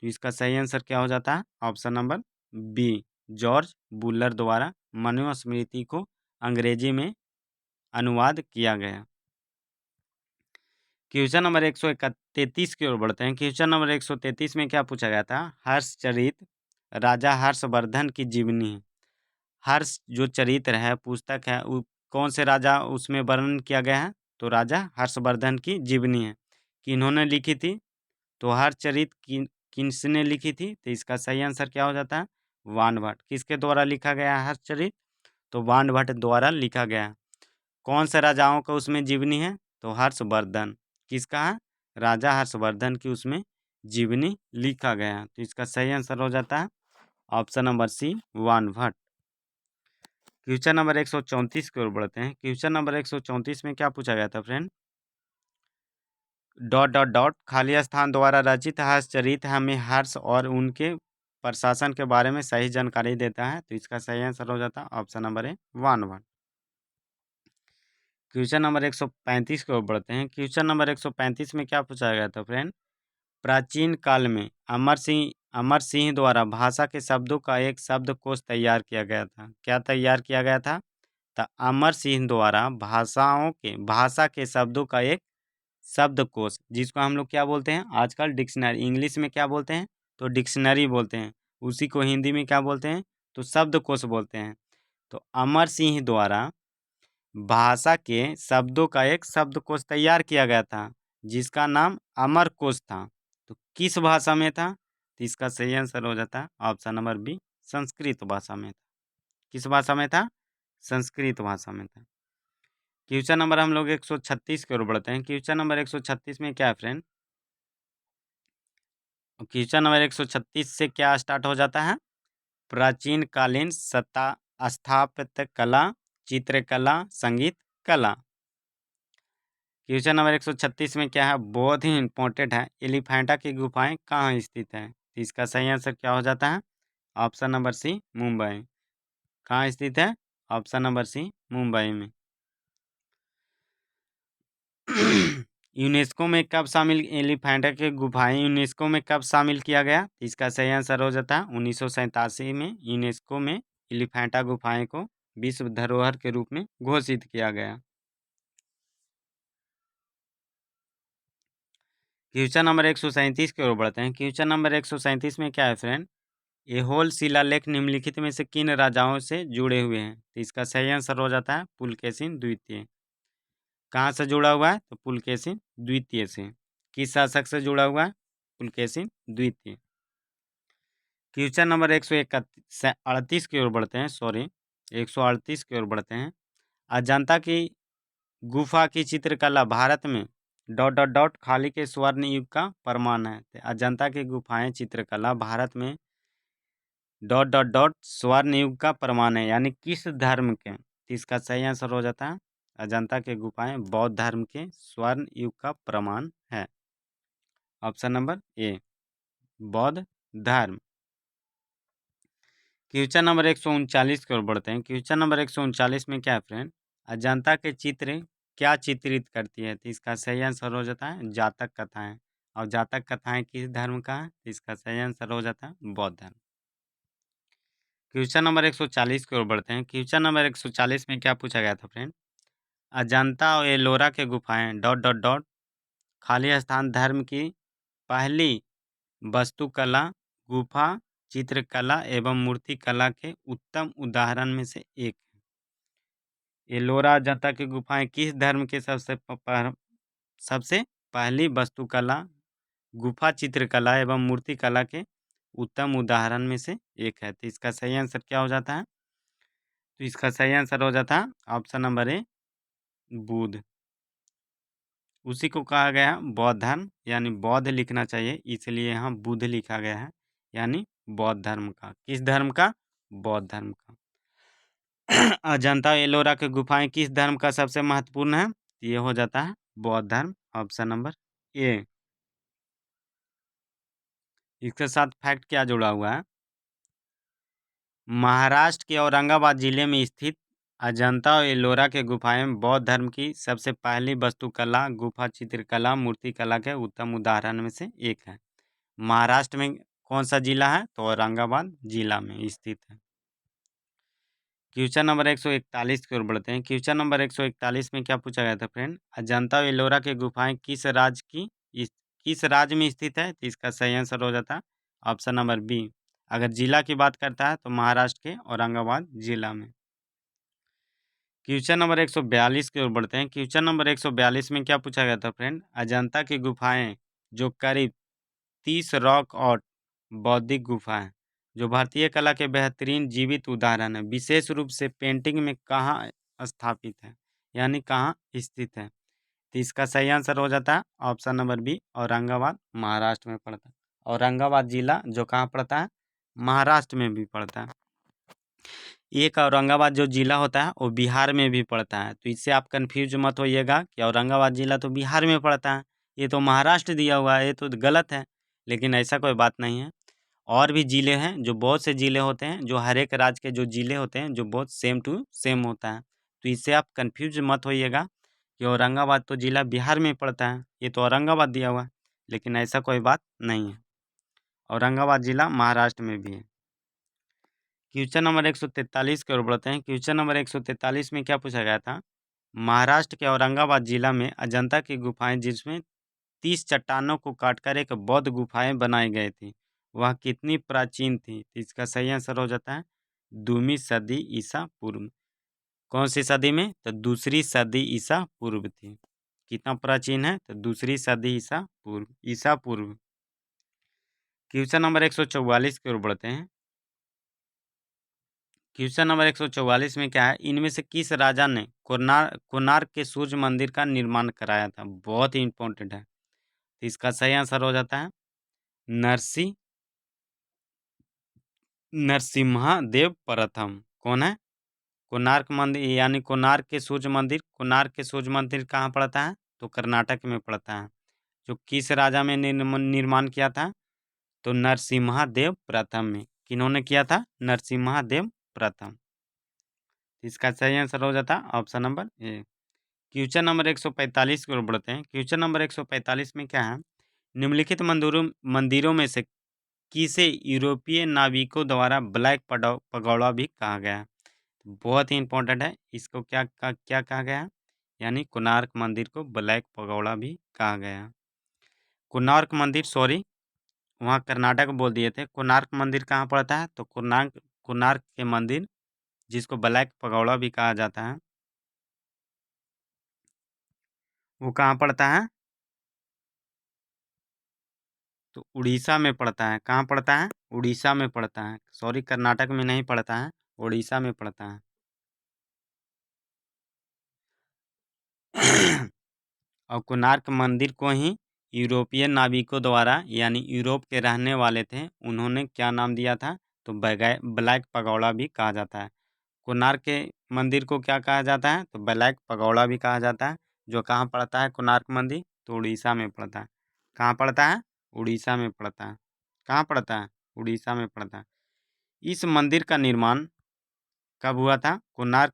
तो इसका सही आंसर क्या हो जाता है? Option number B George Buhler द्वारा मनुस्मृति को अंग्रेजी में अनुवाद किया गया। क्वेश्चन नंबर 133 की ओर बढ़ते हैं। क्वेश्चन नंबर 133 में क्या पूछा गया था? हर्षचरित राजा हर्षवर्धन की जीवनी है। हर्ष जो चरित्र है पुस्तक है वो कौन से राजा उसमें वर्णन किया गया है? तो राजा हर्षवर्धन की जीवनी है। किन्होंने लिखी थी? तो हर्षचरित किसने लिखी थी? तो इसका सही आंसर क्या हो जाता है? वानभट्ट। किसके द्वारा लिखा गया है हर्षचरित? तो वानभट्ट द्वारा लिखा गया है। कौन से राजाओं का उसमें जीवनी है? तो हर्षवर्धन। किसका है? राजा हर्षवर्धन की उसमें जीवनी लिखा गया। तो इसका सही आंसर हो जाता है ऑप्शन नंबर सी, वान भट्ट। क्वेश्चन नंबर 134 की ओर बढ़ते हैं। क्वेश्चन नंबर 134 में क्या पूछा गया था फ्रेंड? डॉट डॉट डॉट खाली स्थान द्वारा रचित हर्षचरित हमें हर्ष और उनके प्रशासन के बारे में सही जानकारी देता है। तो इसका सही आंसर हो जाता है ऑप्शन नंबर ए, वान भट्ट। क्वेश्चन नंबर 135 की ओर बढ़ते हैं। क्वेश्चन नंबर 135 में क्या पूछा गया था फ्रेंड? प्राचीन काल में अमर सिंह द्वारा भाषा के शब्दों का एक शब्दकोश तैयार किया गया था। क्या तैयार किया गया था? तो अमर सिंह द्वारा भाषा के शब्दों का एक शब्दकोश, जिसको हम लोग क्या बोलते हैं आजकल? डिक्शनरी। इंग्लिश में क्या बोलते हैं? तो डिक्शनरी बोलते हैं। उसी को हिंदी में क्या बोलते हैं? तो शब्दकोश बोलते हैं। तो अमर सिंह द्वारा भाषा के शब्दों का एक शब्दकोश तैयार किया गया था, जिसका नाम अमरकोश था। तो किस भाषा में था? तो इसका सही आंसर हो जाता है ऑप्शन नंबर बी, संस्कृत भाषा में था। किस भाषा में था? संस्कृत भाषा में था। क्वेश्चन नंबर हम लोग 136 की ओर बढ़ते हैं। क्वेश्चन नंबर 136 में क्या है फ्रेंड? क्वेश्चन नंबर 136 से क्या स्टार्ट हो जाता है? प्राचीन कालीन सत्ता स्थापत्य कला, चित्रकला, संगीत कला। क्वेश्चन नंबर 136 में क्या है? बहुत ही इंपॉर्टेंट है। एलिफेंटा की गुफाएं कहाँ स्थित है? तो इसका सही आंसर क्या हो जाता है? Option number C, Mumbai. कहाँ स्थित है? ऑप्शन नंबर सी, मुंबई में। यूनेस्को में कब शामिल एलिफेंटा की गुफाएं यूनेस्को में कब शामिल किया गया? इसका सही आंसर हो जाता है 1987 में यूनेस्को में एलिफेंटा गुफाएं को विश्व धरोहर के रूप में घोषित किया गया। क्वेश्चन नंबर 137 की ओर बढ़ते हैं। क्वेश्चन नंबर 137 में क्या है फ्रेंड? ऐहोल शिलालेख निम्नलिखित में से किन राजाओं से जुड़े हुए हैं? तो इसका सही आंसर हो जाता है पुलकेशिन द्वितीय। कहाँ से जुड़ा हुआ है? तो पुलकेशिन द्वितीय से। किस शासक से जुड़ा हुआ है? पुलकेशिन द्वितीय। क्वेश्चन नंबर 138 की ओर बढ़ते हैं। 138 की ओर बढ़ते हैं। अजंता की गुफा की चित्रकला भारत में डॉट डॉट डॉट खाली के स्वर्ण युग का प्रमाण है। तो अजंता की गुफाएं चित्रकला भारत में डॉट डॉट डॉट स्वर्ण युग का प्रमाण है, यानी किस धर्म के? तो इसका सही आंसर हो जाता है अजंता के गुफाएं बौद्ध धर्म के स्वर्ण युग का प्रमाण है। ऑप्शन नंबर ए, बौद्ध धर्म। क्वेश्चन नंबर 139 की ओर बढ़ते हैं। क्वेश्चन नंबर 139 में क्या है फ्रेंड? अजंता के चित्र क्या चित्रित करती है? तो इसका सही आंसर हो जाता है जातक कथाएं। और जातक कथाएं किस धर्म का है? तो इसका सही आंसर हो जाता है बौद्ध धर्म। क्वेश्चन नंबर 140 की ओर बढ़ते हैं। क्वेश्चन नंबर 140 में क्या पूछा गया था फ्रेंड? अजंता और एलोरा के गुफाएं डॉट डॉट डॉट खाली स्थान धर्म की पहली वास्तुकला, गुफा चित्रकला एवं मूर्तिकला के उत्तम उदाहरण में से एक है। एलोरा अजंता की गुफाएं किस धर्म के सबसे पहली वास्तुकला, गुफा चित्रकला एवं मूर्तिकला के उत्तम उदाहरण में से एक है? तो इसका सही आंसर क्या हो जाता है? तो इसका सही आंसर हो जाता है ऑप्शन नंबर ए, बुद्ध। उसी को कहा गया है बौद्ध धर्म, यानी बौद्ध लिखना चाहिए, इसलिए यहाँ बुद्ध लिखा गया है, यानी बौद्ध धर्म का। किस धर्म का? बौद्ध धर्म का। अजंता एलोरा की गुफाएं किस धर्म का सबसे महत्वपूर्ण है? ये हो जाता है बौद्ध धर्म, ऑप्शन नंबर ए। इसके साथ फैक्ट क्या जुड़ा हुआ है? महाराष्ट्र के औरंगाबाद जिले में स्थित अजंता और एलोरा के गुफाएं बौद्ध धर्म की सबसे पहली वास्तुकला, गुफा चित्रकला, मूर्तिकला के उत्तम उदाहरण में से एक है। महाराष्ट्र में कौन सा जिला है? तो औरंगाबाद जिला में स्थित है। क्वेश्चन नंबर 141 की ओर बढ़ते हैं। क्वेश्चन नंबर 141 में क्या पूछा गया था फ्रेंड? अजंता और एलोरा के गुफाएं किस राज्य में स्थित है? तो इसका सही आंसर हो जाता है ऑप्शन नंबर बी। अगर जिला की बात करता है तो महाराष्ट्र के औरंगाबाद जिला में। क्वेश्चन नंबर 142 की ओर बढ़ते हैं। क्वेश्चन नंबर 142 में क्या पूछा गया था फ्रेंड? अजंता की गुफाएं जो करीब 30 रॉक आर्ट बौद्धिक गुफा है, जो भारतीय कला के बेहतरीन जीवित उदाहरण है, विशेष रूप से पेंटिंग में कहाँ स्थापित है, यानी कहाँ स्थित है? तो इसका सही आंसर हो जाता है option number B, Aurangabad Maharashtra में पड़ता है। औरंगाबाद जिला जो कहाँ पड़ता है, महाराष्ट्र में भी पड़ता है। एक औरंगाबाद जो जिला होता है वो बिहार में भी पड़ता है, तो इससे आप कंफ्यूज मत होइएगा कि औरंगाबाद जिला तो बिहार में पड़ता है, ये तो महाराष्ट्र दिया हुआ है, ये तो गलत है। लेकिन ऐसा कोई बात नहीं है। और भी ज़िले हैं, जो बहुत से ज़िले होते हैं, जो हर एक राज्य के जो ज़िले होते हैं, जो बहुत सेम टू सेम होता है। तो इससे आप कन्फ्यूज़ मत होइएगा कि औरंगाबाद तो ज़िला बिहार में पड़ता है, ये तो औरंगाबाद दिया हुआ है, लेकिन ऐसा कोई बात नहीं है। औरंगाबाद ज़िला महाराष्ट्र में भी है। क्वेश्चन नंबर 143 की ओर बढ़ते हैं। क्वेश्चन नंबर 143 में क्या पूछा गया था? महाराष्ट्र के औरंगाबाद ज़िला में अजंता की गुफाएँ, जिसमें 30 चट्टानों को काटकर एक बौद्ध गुफाएँ बनाई गई थी, वह कितनी प्राचीन थी? तो इसका सही आंसर हो जाता है 2वीं सदी ईसा पूर्व। कौन सी सदी में? तो दूसरी सदी ईसा पूर्व थी। कितना प्राचीन है? तो दूसरी सदी ईसा पूर्व। क्वेश्चन नंबर 144 की ओर बढ़ते हैं। क्वेश्चन नंबर 144 में क्या है? इनमें से किस राजा ने कोणार्क के सूर्य मंदिर का निर्माण कराया था? बहुत ही इंपॉर्टेंट है। तो इसका सही आंसर हो जाता है नरसिंह नरसिम्हा देव प्रथम। कौन है? कोणार्क मंदिर, यानी कोणार्क के सूर्य मंदिर। कोणार्क के सूर्य मंदिर कहाँ पड़ता है? तो कर्नाटक में पड़ता है। जो किस राजा में निर्माण किया था? तो नरसिम्हा देव प्रथम में। किन्होंने किया था? नरसिम्हा देव प्रथम। इसका सही आंसर हो जाता है ऑप्शन नंबर ए। क्वेश्चन नंबर 145 की ओर बढ़ते हैं। क्वेश्चन नंबर 145 में क्या है? निम्नलिखित मंदिरों मंदिरों में से किसे यूरोपीय नाविकों द्वारा ब्लैक पगोड़ा भी कहा गया है? बहुत ही इंपॉर्टेंट है। इसको क्या कहा गया है? यानी कोणार्क मंदिर को ब्लैक पगोड़ा भी कहा गया है। कोणार्क मंदिर, सॉरी वहाँ कर्नाटक बोल दिए थे। कोणार्क मंदिर कहाँ पड़ता है? तो कोणार्क के मंदिर, जिसको ब्लैक पगोड़ा भी कहा जाता है, वो कहाँ पड़ता है? तो उड़ीसा में पड़ता है। कहाँ पड़ता है? उड़ीसा में पड़ता है। सॉरी, कर्नाटक में नहीं पड़ता है, उड़ीसा में पड़ता है। और कोणार्क मंदिर को ही यूरोपियन नाविकों द्वारा, यानी यूरोप के रहने वाले थे, उन्होंने क्या नाम दिया था? तो ब्लैक पगोड़ा भी कहा जाता है। कोणार्क के मंदिर को क्या कहा जाता है? तो ब्लैक पगोड़ा भी कहा जाता है। जो कहाँ पड़ता है कोणार्क मंदिर? तो उड़ीसा में पड़ता है। कहाँ पड़ता है? उड़ीसा में पड़ता है। कहाँ पड़ता है? उड़ीसा में पड़ता है। इस मंदिर का निर्माण कब हुआ था? कोणार्क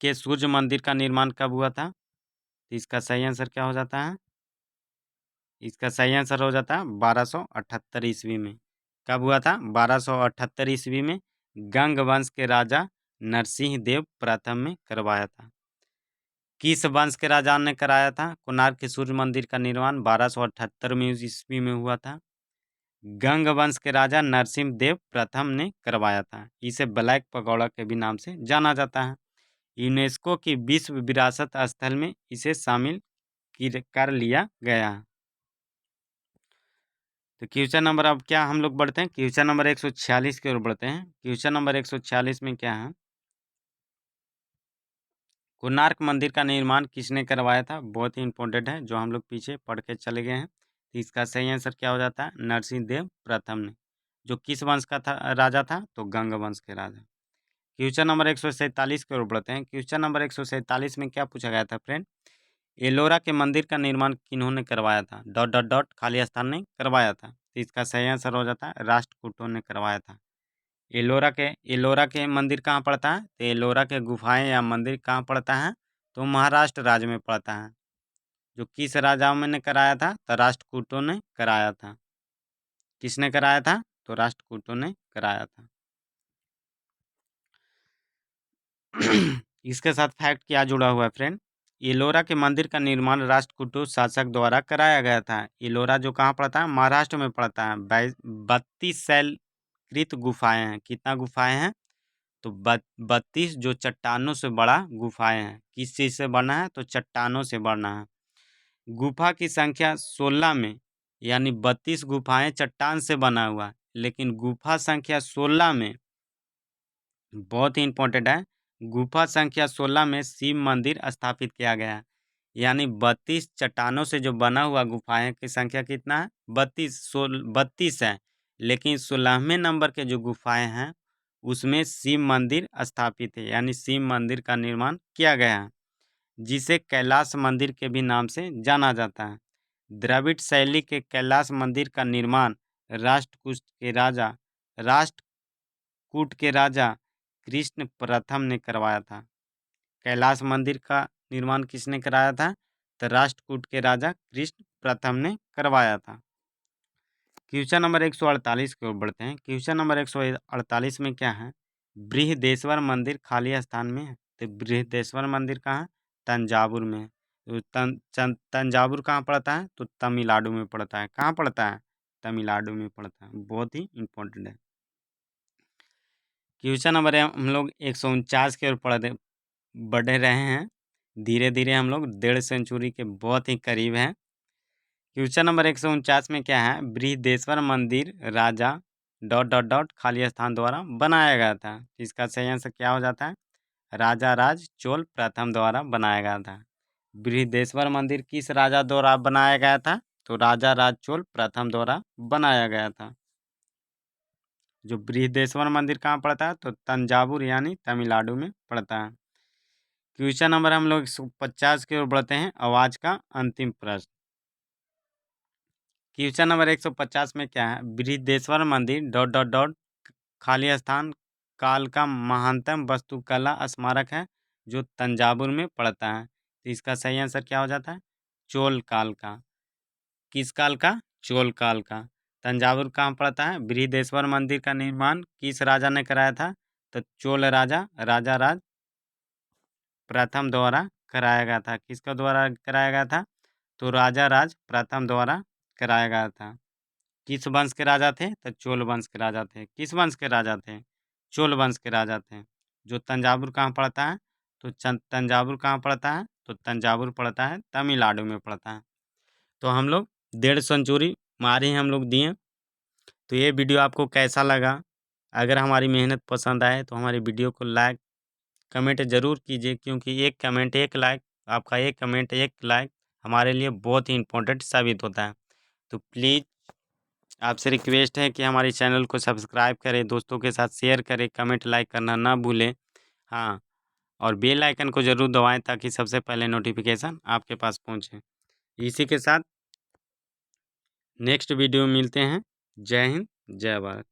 के सूर्य मंदिर का निर्माण कब हुआ था? तो इसका सही आंसर क्या हो जाता है? इसका सही आंसर हो जाता है 1278 ईस्वी में। कब हुआ था? 1278 ईस्वी में गंग वंश के राजा नरसिंह देव प्रथम में करवाया था। किस वंश के राजा ने कराया था कोणार्क के सूर्य मंदिर का निर्माण? 1278 में ईस्वी में हुआ था। गंग वंश के राजा नरसिंह देव प्रथम ने करवाया था। इसे ब्लैक पगोड़ा के भी नाम से जाना जाता है। यूनेस्को की विश्व विरासत स्थल में इसे शामिल कर लिया गया। तो क्वेश्चन नंबर, अब क्या हम लोग बढ़ते हैं क्वेश्चन नंबर 146 की ओर बढ़ते हैं। क्वेश्चन नंबर 146 में क्या है? कोणार्क मंदिर का निर्माण किसने करवाया था? बहुत ही इंपॉर्टेंट है, जो हम लोग पीछे पढ़ के चले गए हैं। तो इसका सही आंसर क्या हो जाता है? नरसिंह देव प्रथम ने। जो किस वंश का था, राजा था? तो गंग वंश के राजा। क्वेश्चन नंबर 147 की ओर बढ़ते हैं। क्वेश्चन नंबर 147 में क्या पूछा गया था फ्रेंड? एलोरा के मंदिर का निर्माण किन्होंने करवाया था? डॉट डॉट डॉट खाली स्थान ने करवाया था। तो इसका सही आंसर हो जाता है राष्ट्रकूटों ने करवाया था। एलोरा के मंदिर कहाँ पड़ता है? तो एलोरा के गुफाएं या मंदिर कहाँ पड़ता है? तो महाराष्ट्र राज्य में पड़ता है। जो किस राजाओं में ने कराया था? तो राष्ट्रकूटों ने कराया था। किसने कराया था? तो राष्ट्रकूटों ने कराया था। इसके साथ फैक्ट क्या जुड़ा हुआ है फ्रेंड? एलोरा के मंदिर का निर्माण राष्ट्रकूट शासक द्वारा कराया गया था। एलोरा जो कहाँ पड़ता है? महाराष्ट्र में पड़ता है। 32 शैलकृत गुफाएं हैं। कितना गुफाएं हैं? तो 32 जो चट्टानों से बड़ा गुफाएं हैं। किस चीज़ से बना है? तो चट्टानों से बना है। गुफा की संख्या 16 में, यानी 32 गुफाएं चट्टान से बना हुआ है, लेकिन गुफा संख्या 16 में, बहुत ही इंपॉर्टेंट है, गुफा संख्या 16 में शिव मंदिर स्थापित किया गया है। यानी 32 चट्टानों से जो बना हुआ गुफाएं की संख्या कितना है? 32 है। लेकिन 16वें नंबर के जो गुफाएं हैं उसमें शिव मंदिर स्थापित है, यानी शिव मंदिर का निर्माण किया गया है, जिसे कैलाश मंदिर के भी नाम से जाना जाता है। द्रविड़ शैली के कैलाश मंदिर का निर्माण राष्ट्रकूट के राजा कृष्ण प्रथम ने करवाया था। कैलाश मंदिर का निर्माण किसने कराया था? तो राष्ट्रकूट के राजा कृष्ण प्रथम ने करवाया था। क्वेश्चन नंबर 148 की ओर बढ़ते हैं। क्वेश्चन नंबर 148 में क्या है? बृहदेश्वर मंदिर खाली स्थान में है। तो बृहदेश्वर मंदिर कहाँ है? तंजावुर में। तो तंजावुर कहाँ पड़ता है? तो तमिलनाडु में पड़ता है। कहाँ पड़ता है? तमिलनाडु में पड़ता है। बहुत ही इंपॉर्टेंट है। क्वेश्चन नंबर हम लोग 149 की ओर बढ़ रहे हैं। धीरे धीरे हम लोग 1.5 सेंचुरी के बहुत ही करीब हैं। क्वेश्चन नंबर 149 में क्या है? बृहदेश्वर मंदिर राजा ... खाली स्थान द्वारा बनाया गया था। इसका सही आंसर क्या हो जाता है? राजा राज चोल प्रथम द्वारा बनाया गया था। बृहदेश्वर मंदिर किस राजा द्वारा बनाया गया था? तो राजा राज चोल प्रथम द्वारा बनाया गया था। जो बृहदेश्वर मंदिर कहाँ पड़ता है? तो तंजावुर यानी तमिलनाडु में पड़ता है। क्वेश्चन नंबर हम लोग 150 की ओर बढ़ते हैं। आवाज का अंतिम प्रश्न। क्वेश्चन नंबर 150 में क्या है? बृहदेश्वर मंदिर ... खाली स्थान काल का महानतम वास्तुकला स्मारक है जो तंजावुर में पड़ता है। तो इसका सही आंसर क्या हो जाता है? चोल काल का। किस काल का? चोल काल का। तंजावुर कहाँ पड़ता है? बृहदेश्वर मंदिर का निर्माण किस राजा ने कराया था? तो चोल राजा राजा राज प्रथम द्वारा कराया गया था। किसका द्वारा कराया गया था? तो राजा राज प्रथम द्वारा कराया गया था। किस वंश के राजा थे? तो चोल वंश के राजा थे। किस वंश के राजा थे? चोल वंश के राजा थे। जो तंजावुर कहाँ पड़ता है? तो तंजावुर कहाँ पड़ता है? तो तंजावुर पड़ता है तमिलनाडु में पड़ता है। तो हम लोग 1.5 सेंचुरी मारे हम लोग दिए। तो ये वीडियो आपको कैसा लगा? अगर हमारी मेहनत पसंद आए तो हमारी वीडियो को लाइक कमेंट ज़रूर कीजिए, क्योंकि एक कमेंट एक लाइक, आपका एक कमेंट एक लाइक हमारे लिए बहुत ही इम्पोर्टेंट साबित होता है। तो प्लीज़ आपसे रिक्वेस्ट है कि हमारे चैनल को सब्सक्राइब करें, दोस्तों के साथ शेयर करें, कमेंट लाइक करना ना भूलें। हाँ, और बेल आइकन को ज़रूर दबाएं ताकि सबसे पहले नोटिफिकेशन आपके पास पहुंचे। इसी के साथ नेक्स्ट वीडियो में मिलते हैं। जय हिंद, जय भारत।